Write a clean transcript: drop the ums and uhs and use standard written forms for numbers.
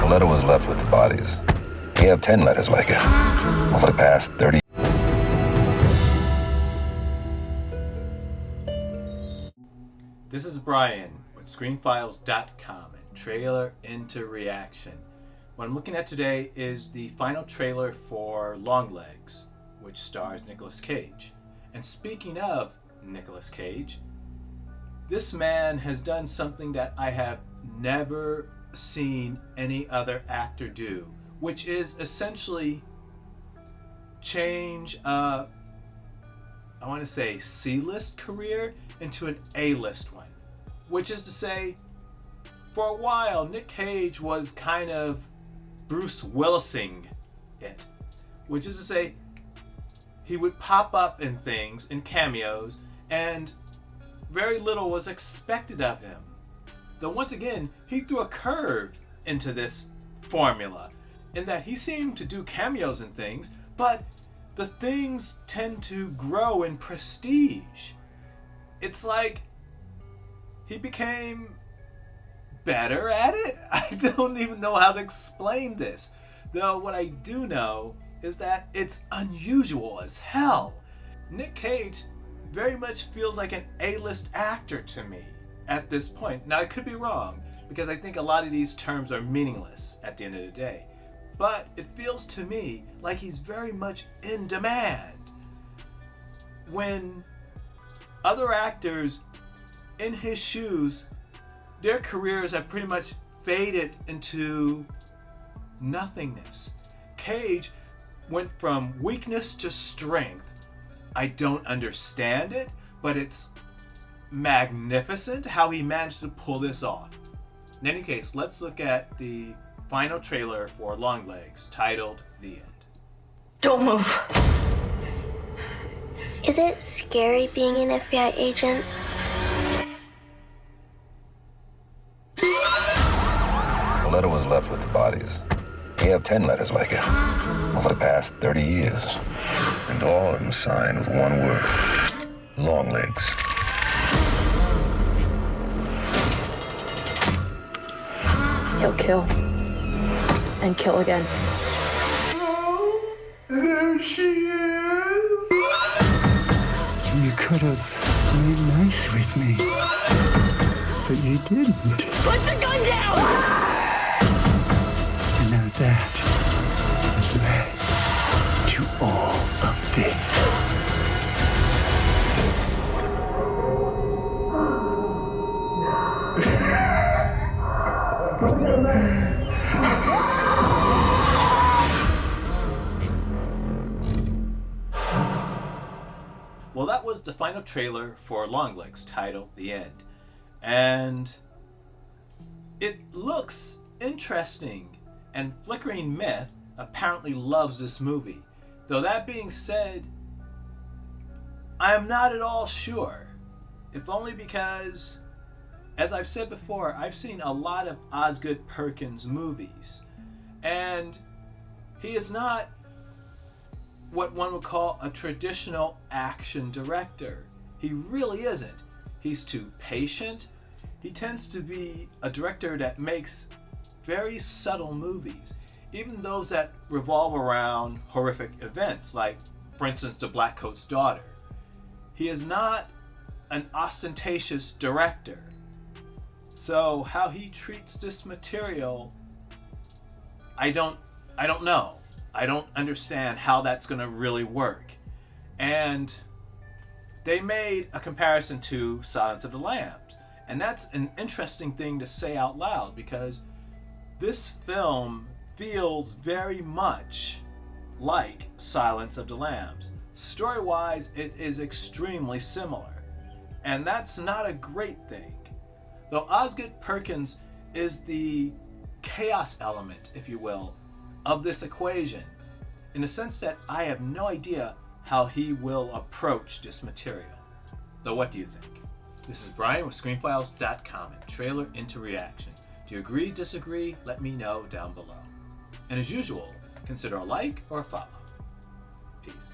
The letter was left with the bodies. We have 10 letters like it. Over the past 30. This is Brian with ScreenFiles.com and Trailer into Reaction. What I'm looking at today is the final trailer for Longlegs, which stars Nicolas Cage. And speaking of Nicolas Cage, this man has done something that I have never seen any other actor do, which is essentially change a, I want to say, C-list career into an A-list one. Which is to say, for a while, Nick Cage was kind of Bruce Willising it. Which is to say, he would pop up in things, in cameos, and very little was expected of him. Though once again, he threw a curve into this formula, in that he seemed to do cameos and things, but the things tend to grow in prestige. It's like he became better at it? I don't even know how to explain this. Though what I do know is that it's unusual as hell. Nick Cage very much feels like an A-list actor to me at this point. Now I could be wrong, because I think a lot of these terms are meaningless at the end of the day. But it feels to me like he's very much in demand. When other actors in his shoes, their careers have pretty much faded into nothingness. Cage went from weakness to strength. I don't understand it, but it's magnificent how he managed to pull this off. In any case, let's look at the final trailer for Longlegs, titled The End. Don't move. Is it scary being an FBI agent? The letter was left with the bodies. We have 10 letters like it. Over the past 30 years. And all of them signed with one word. Longlegs. He'll kill. And kill again. There she is! You could have played nice with me, but you didn't. Put the gun down! And now that has led to all of this. Well, that was the final trailer for Longlegs, titled The End. And it looks interesting, and Flickering Myth apparently loves this movie. Though that being said, I am not at all sure. If only because, as I've said before, I've seen a lot of Osgood Perkins movies. And he is not what one would call a traditional action director. He really isn't. He's too patient. He tends to be a director that makes very subtle movies, even those that revolve around horrific events, like, for instance, The Black Coat's Daughter. He is not an ostentatious director. So how he treats this material, I don't know. I don't understand how that's going to really work. And they made a comparison to Silence of the Lambs. And that's an interesting thing to say out loud, because this film feels very much like Silence of the Lambs. Story-wise, it is extremely similar. And that's not a great thing. Though Osgood Perkins is the chaos element, if you will, of this equation, in the sense that I have no idea how he will approach this material. Though what do you think? This is Brian with ScreenFiles.com and Trailer into Reaction. Do you agree, disagree? Let me know down below. And as usual, consider a like or a follow. Peace.